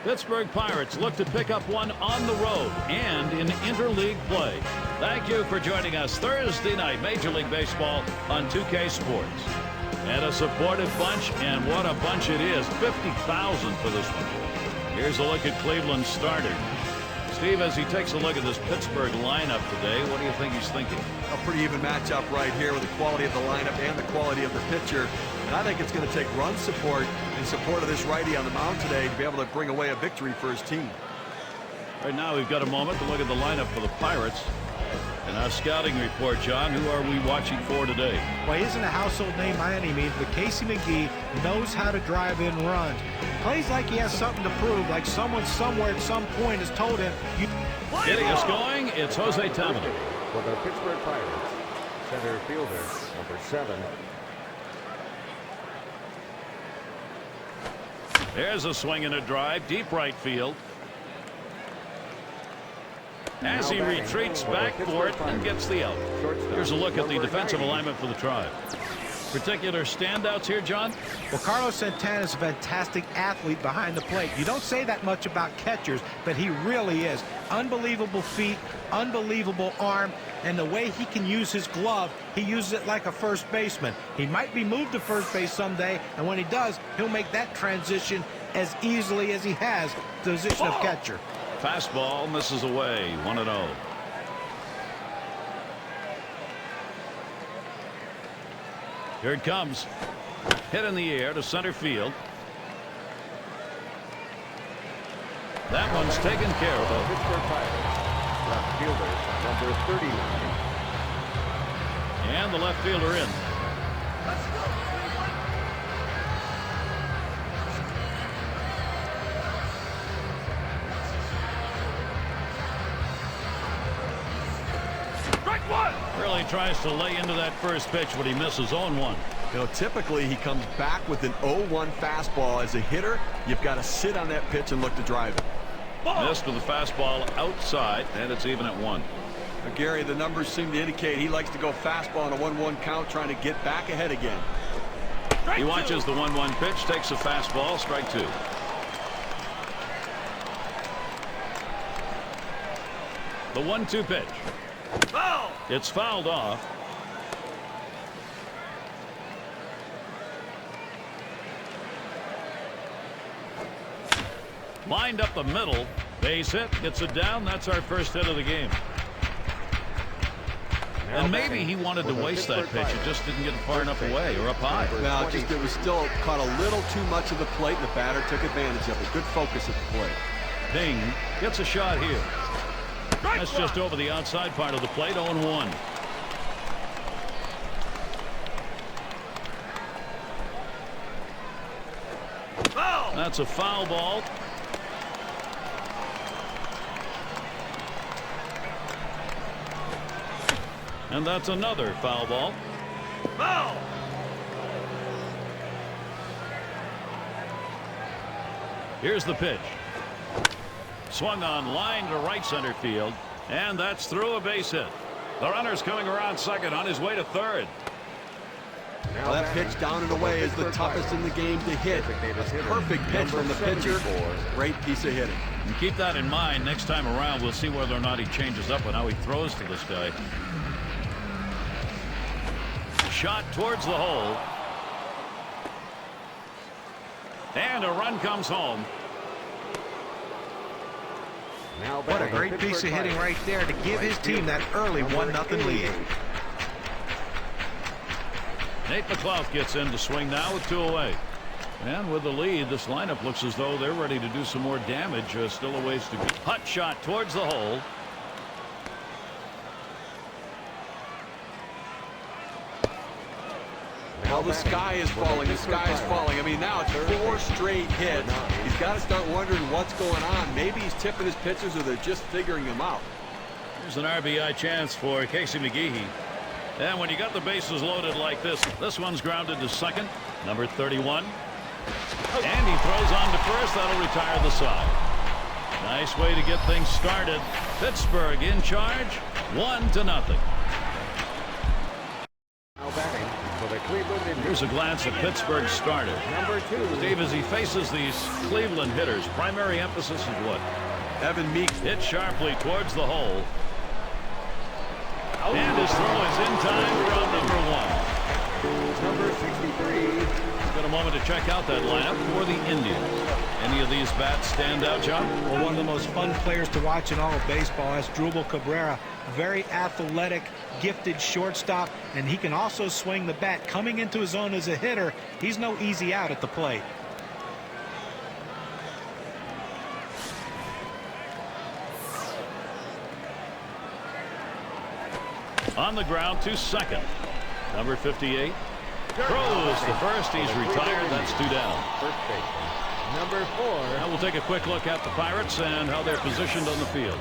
Pittsburgh Pirates look to pick up one on the road and in interleague play. Thank you for joining us Thursday night, Major League Baseball on 2K Sports. And a supportive bunch, and what a bunch it is. 50,000 for this one. Here's a look at Cleveland's starter. Steve, as he takes a look at this Pittsburgh lineup today, what do you think he's thinking? A pretty even matchup right here with the quality of the lineup and the quality of the pitcher. And I think it's going to take run support in support of this righty on the mound today to be able to bring away a victory for his team. Right now we've got a moment to look at the lineup for the Pirates. And our scouting report, John, who are we watching for today? Well, he isn't a household name by any means, but Casey McGee knows how to drive in runs. Plays like he has something to prove, like someone somewhere at some point has told him. Getting us going, it's Jose Tavera. For the Pittsburgh Pirates, center fielder, number 7. There's a swing and a drive, deep right field. As he retreats back for it and gets the out. Here's a look at the defensive alignment for the Tribe. Particular standouts here, John? Well, Carlos Santana is a fantastic athlete behind the plate. You don't say that much about catchers, but he really is. Unbelievable feet, unbelievable arm, and the way he can use his glove, he uses it like a first baseman. He might be moved to first base someday, and when he does, he'll make that transition as easily as he has the position of catcher. Fastball misses away, 1-0. Here it comes. Hit in the air to center field. That one's taken care of. Pittsburgh Pirates, left fielder, number 39. And the left fielder in. Really tries to lay into that first pitch, but he misses 0-1. You know, typically he comes back with an 0-1 fastball. As a hitter, you've got to sit on that pitch and look to drive it. Missed with the fastball outside, and it's even at 1. Now, Gary, the numbers seem to indicate he likes to go fastball on a 1-1 count, trying to get back ahead again. He watches the 1-1 pitch, takes a fastball, strike 2. The 1-2 pitch. Foul! It's fouled off. Lined up the middle. Base hit. Gets it down. That's our first hit of the game. And maybe he wanted to waste that pitch. It just didn't get far enough away or up high. No, it was still caught a little too much of the plate, and the batter took advantage of it. Good focus at the plate. Bing gets a shot here. That's just over the outside part of the plate, 0-1. That's a foul ball. And that's another foul ball. Foul! Here's the pitch. Swung on line to right center field, and that's through a base hit. The runner's coming around second on his way to third. Well, that pitch down and away is the toughest in the game to hit. A perfect pitch from the pitcher. Great piece of hitting. And keep that in mind. Next time around, we'll see whether or not he changes up on how he throws to this guy. Shot towards the hole. And a run comes home. What a great piece of hitting right there to give his team that early 1-0 lead. Nate McLeod gets in to swing now with 2 away. And with the lead, this lineup looks as though they're ready to do some more damage. Still a ways to go. Hut shot towards the hole. Well, the sky is falling. The sky is falling. I mean, now it's 4 straight hits. He's got to start wondering what's going on. Maybe he's tipping his pitchers, or they're just figuring him out. Here's an RBI chance for Casey McGee. And when you got the bases loaded like this one's grounded to second, number 31. And he throws on to first. That'll retire the side. Nice way to get things started. Pittsburgh in charge, 1-0. Now batting for the Cleveland Indians. Here's a glance at Pittsburgh's starter. Number 2. Steve, as he faces these Cleveland hitters, primary emphasis is what? Evan Meek Hit sharply towards the hole. And his throw is in time for out number 1. Number 63. Got a moment to check out that lineup for the Indians. Any of these bats stand out, John? Well, one of the most fun players to watch in all of baseball is Drupal Cabrera. Very athletic, gifted shortstop, and he can also swing the bat. Coming into his own as a hitter, he's no easy out at the plate. On the ground to second. Number 58. Throws the first. He's retired. That's 2 down. First baseman. Number 4. Now we'll take a quick look at the Pirates and how they're positioned on the field.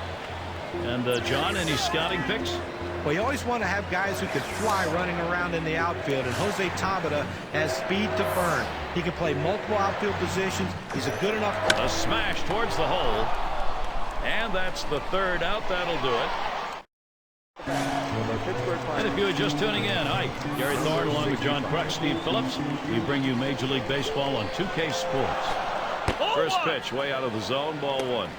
And John, any scouting picks? Well, you always want to have guys who can fly running around in the outfield, and Jose Tabata has speed to burn. He can play multiple outfield positions. He's a good enough. A smash towards the hole. And that's the 3rd out. That'll do it. And if you were just tuning in, hi, Gary Thorne along with John Kruk, Steve Phillips. We bring you Major League Baseball on 2K Sports. First pitch way out of the zone, ball 1.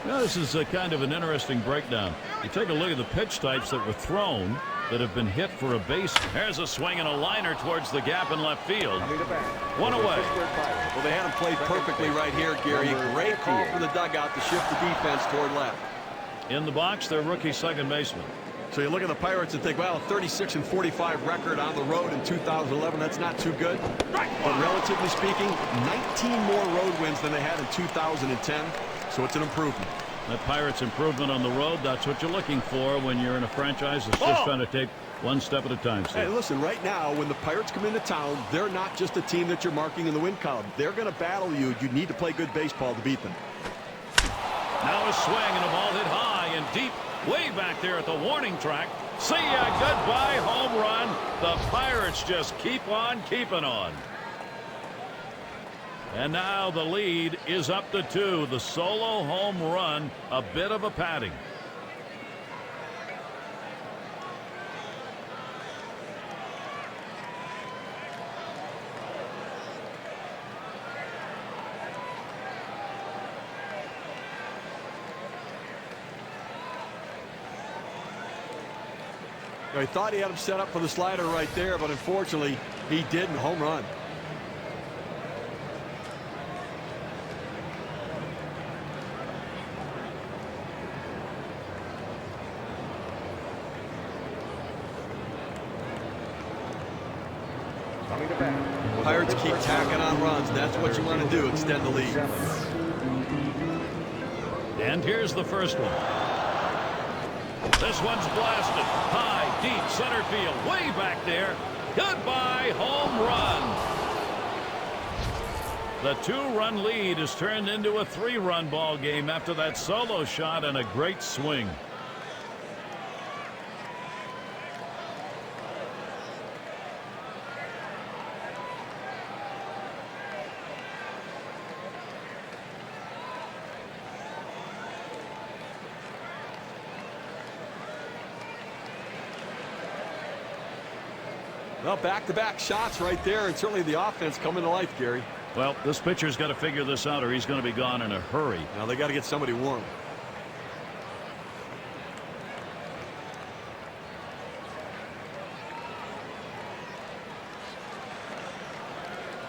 Now this is a kind of an interesting breakdown. You take a look at the pitch types that were thrown that have been hit for a base. There's a swing and a liner towards the gap in left field. 1 away. Well, they had him played perfectly right here, Gary. Great call from the dugout to shift the defense toward left. In the box, their rookie second baseman. So you look at the Pirates and think, well, 36-45 record on the road in 2011. That's not too good. But relatively speaking, 19 more road wins than they had in 2010. So it's an improvement. That Pirates improvement on the road, that's what you're looking for when you're in a franchise that's just trying to take one step at a time, Steve. Hey, listen, right now, when the Pirates come into town, they're not just a team that you're marking in the win column. They're going to battle you. You need to play good baseball to beat them. Now a swing and a ball hit high and deep, way back there at the warning track. See ya, goodbye, home run. The Pirates just keep on keeping on. And now the lead is up to 2. The solo home run, a bit of a padding. He thought he had him set up for the slider right there, but unfortunately, he didn't. Home run. Pirates keep tacking on runs. That's what you want to do, extend the lead. And here's the first one. This one's blasted high, deep center field, way back there. Goodbye, home run. The 2-run lead is turned into a 3-run ball game after that solo shot and a great swing. Well, back-to-back shots right there, and certainly the offense coming to life, Gary. Well, this pitcher's got to figure this out or he's going to be gone in a hurry. Now they got to get somebody warm.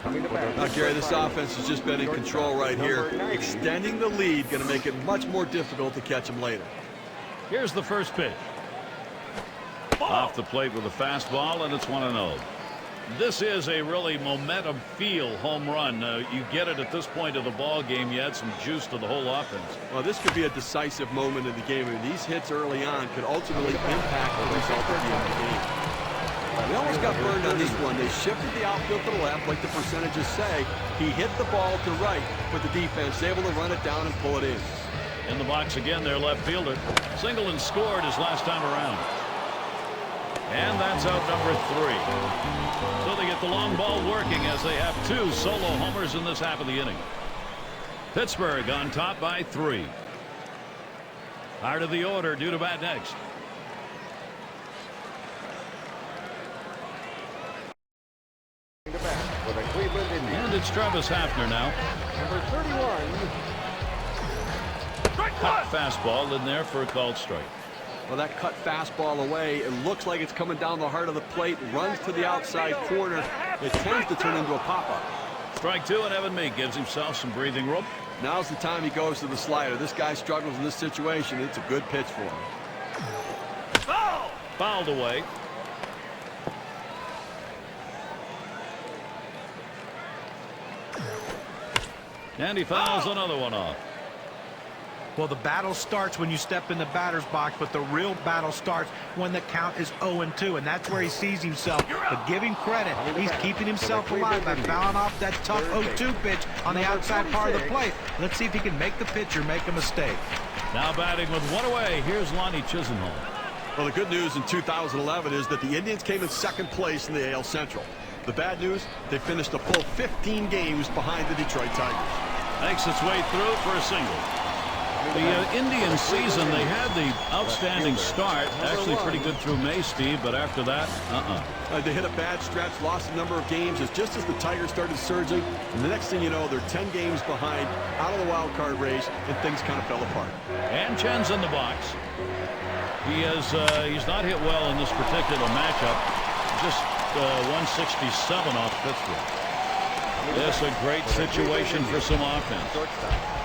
Now, Gary, this offense has just been in control right here. Extending the lead going to make it much more difficult to catch them later. Here's the first pitch. Off the plate with a fastball, and it's 1-0. This is a really momentum feel home run. You get it at this point of the ball game. You add some juice to the whole offense. Well, this could be a decisive moment in the game. I mean, these hits early on could ultimately impact the result at the end of the game. They almost got burned on this one. They shifted the outfield to the left, like the percentages say. He hit the ball to right, but the defense able to run it down and pull it in. In the box again, their left fielder. Singled and scored his last time around. And that's out number 3. So they get the long ball working as they have 2 solo homers in this half of the inning. Pittsburgh on top by 3. Heart of the order due to bat next. for the Cleveland Indians. And it's Travis Hafner now. Number 31. Cut fastball in there for a called strike. Well, that cut fastball away. It looks like it's coming down the heart of the plate. Runs to the outside corner. It tends to turn into a pop-up. Strike two, and Evan Meek gives himself some breathing room. Now's the time he goes to the slider. This guy struggles in this situation. It's a good pitch for him. Fouled away. And he fouls another one off. Well, the battle starts when you step in the batter's box, but the real battle starts when the count is 0-2, and that's where he sees himself. But give him credit. He's keeping himself alive by fouling off that tough 0-2 pitch on the outside part of the plate. Let's see if he can make the pitcher make a mistake. Now batting with one away, here's Lonnie Chisenhall. Well, the good news in 2011 is that the Indians came in second place in the AL Central. The bad news, they finished a full 15 games behind the Detroit Tigers. Makes its way through for a single. The Indian season, they had the outstanding start, actually pretty good through May, Steve, but after that, They hit a bad stretch, lost a number of games just as the Tigers started surging, and the next thing you know, they're 10 games behind, out of the wild card race, and things kind of fell apart. And Chen's in the box. He's not hit well in this particular matchup. Just 167 off Pittsburgh. This a great situation for some offense.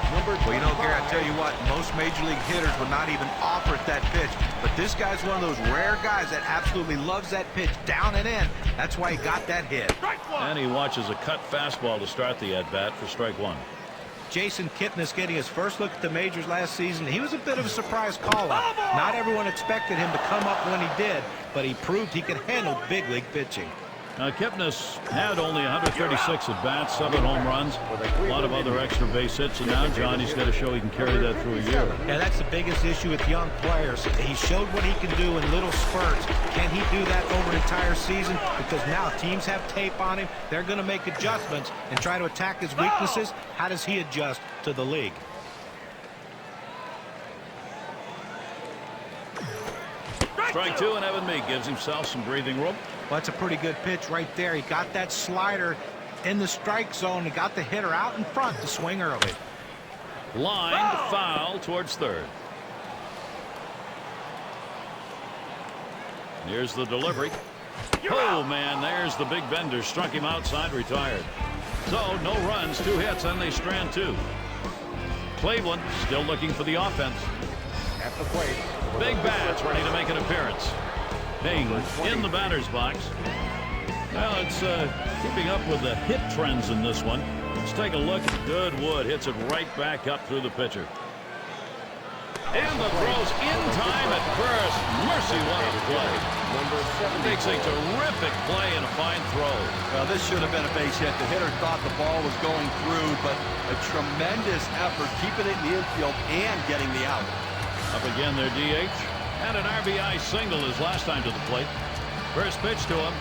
Well, you know, Gary, I tell you what, most major league hitters would not even offer at that pitch. But this guy's one of those rare guys that absolutely loves that pitch down and in. That's why he got that hit. And he watches a cut fastball to start the at-bat for strike one. Jason Kipnis getting his first look at the majors last season. He was a bit of a surprise call-up. Not everyone expected him to come up when he did, but he proved he could handle big league pitching. Kipnis had only 136 at-bats, 7 home runs, a lot of other extra base hits, and now, John, he's got to show he can carry that through a year. Yeah, that's the biggest issue with young players. He showed what he can do in little spurts. Can he do that over an entire season? Because now teams have tape on him. They're going to make adjustments and try to attack his weaknesses. How does he adjust to the league? Strike two, and Evan Meek gives himself some breathing room. Well, that's a pretty good pitch right there. He got that slider in the strike zone. He got the hitter out in front to swing early. Lined foul towards third. Here's the delivery. Oh, man, there's the big bender. Struck him outside, retired. So, no runs, 2 hits, and they strand 2. Cleveland still looking for the offense. At the plate. Big bats ready to make an appearance. Bing in the batter's box. Well, it's keeping up with the hit trends in this one. Let's take a look. Goodwood hits it right back up through the pitcher. And the throw's in time at first. Mercy, what a play. Makes a terrific play and a fine throw. Well, this should have been a base hit. The hitter thought the ball was going through, but a tremendous effort keeping it in the infield and getting the out. Up again their DH. And an RBI single his last time to the plate. First pitch to him.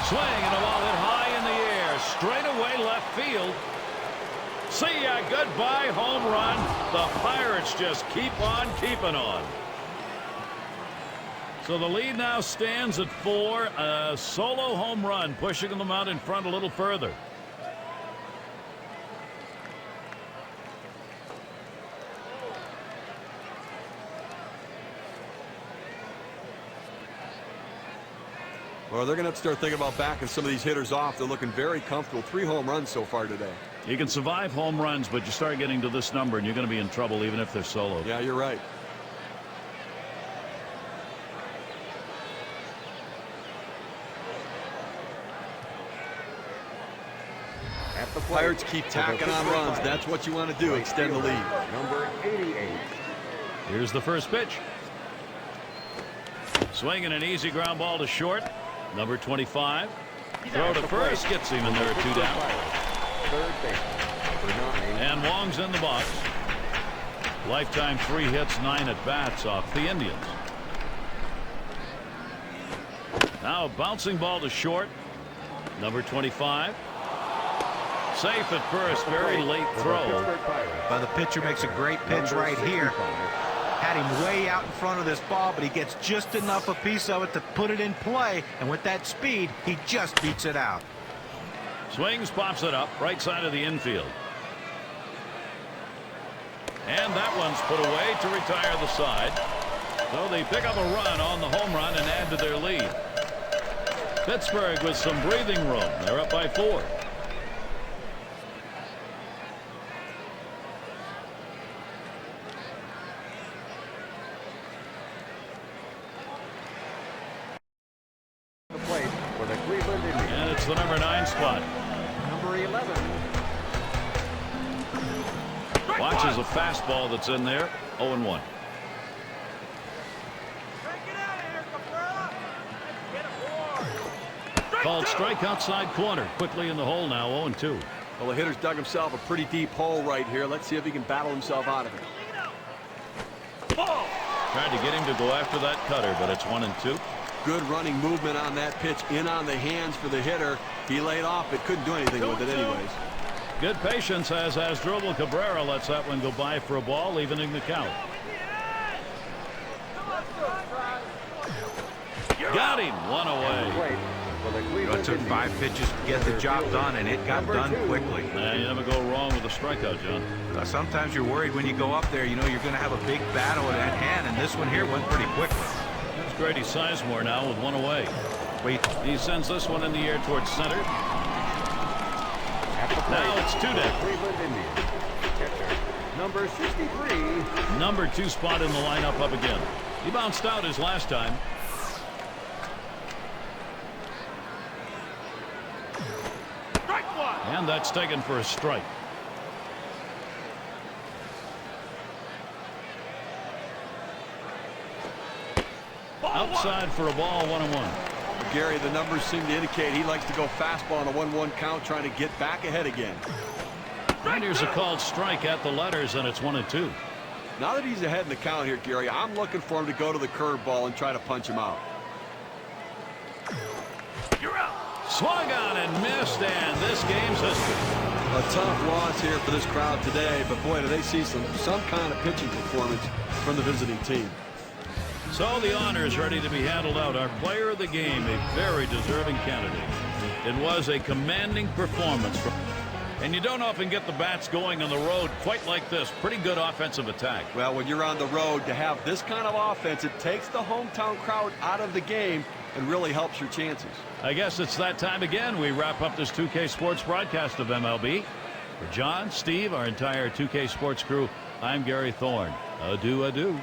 Swing and a ball hit high in the air. Straight away left field. See ya. Goodbye home run. The Pirates just keep on keeping on. So the lead now stands at 4. A solo home run pushing them out in front a little further. Well, they're going to have to start thinking about backing some of these hitters off. They're looking very comfortable. 3 home runs so far today. You can survive home runs, but you start getting to this number and you're going to be in trouble even if they're solo. Yeah, you're right. At the plate. Pirates keep tacking on runs. That's what you want to do, extend the lead. Number 88. Here's the first pitch. Swinging an easy ground ball to short. Number 25. Throw to first gets him, and there are 2 down. Third base. Number 9. And Wong's in the box. Lifetime 3 hits, 9 at bats off the Indians. Now a bouncing ball to short. Number 25. Safe at first. Very late throw. Well, the pitcher makes a great pitch right here. had him way out in front of this ball, but he gets just enough a piece of it to put it in play, and with that speed, he just beats it out. Swings, pops it up, right side of the infield. And that one's put away to retire the side. So they pick up a run on the home run and add to their lead. Pittsburgh with some breathing room. They're up by 4. The plate for the Cleveland Indians. And it's the number 9 spot. Number 11. Watches a fastball that's in there. 0-1. Called strike outside corner. Quickly in the hole now. 0-2. Well, the hitter's dug himself a pretty deep hole right here. Let's see if he can battle himself out of it. Tried to get him to go after that cutter, but it's 1-2. Good running movement on that pitch, in on the hands for the hitter. He laid off, but couldn't do anything with it anyways. Good patience as Asdrubal Cabrera lets that one go by for a ball, evening the count. Got him. 1 away. It took 5 pitches to get the job done, and it got done quickly. You never go wrong with a strikeout, John. Sometimes you're worried when you go up there. You know you're going to have a big battle at hand, and this one here went pretty quickly. It's Grady Sizemore now with 1 away. He sends this one in the air towards center. Now it's 2 down. Cleveland Indians. Catcher, number 63. Number 2 spot in the lineup up again. He bounced out his last time. And that's taken for a strike. Outside for a ball. 1-1. Gary, the numbers seem to indicate he likes to go fastball on a 1-1 count, trying to get back ahead again. And here's a called strike at the letters, and it's 1-2. Now that he's ahead in the count here, Gary, I'm looking for him to go to the curveball and try to punch him out. You're out. Swung on and missed, and this game's history. A tough loss here for this crowd today, but boy, do they see some kind of pitching performance from the visiting team. So the honor is ready to be handled out. Our player of the game, a very deserving candidate. It was a commanding performance. And you don't often get the bats going on the road quite like this. Pretty good offensive attack. Well, when you're on the road, to have this kind of offense, it takes the hometown crowd out of the game and really helps your chances. I guess it's that time again. We wrap up this 2K Sports broadcast of MLB. For John, Steve, our entire 2K Sports crew, I'm Gary Thorne. Adieu, adieu.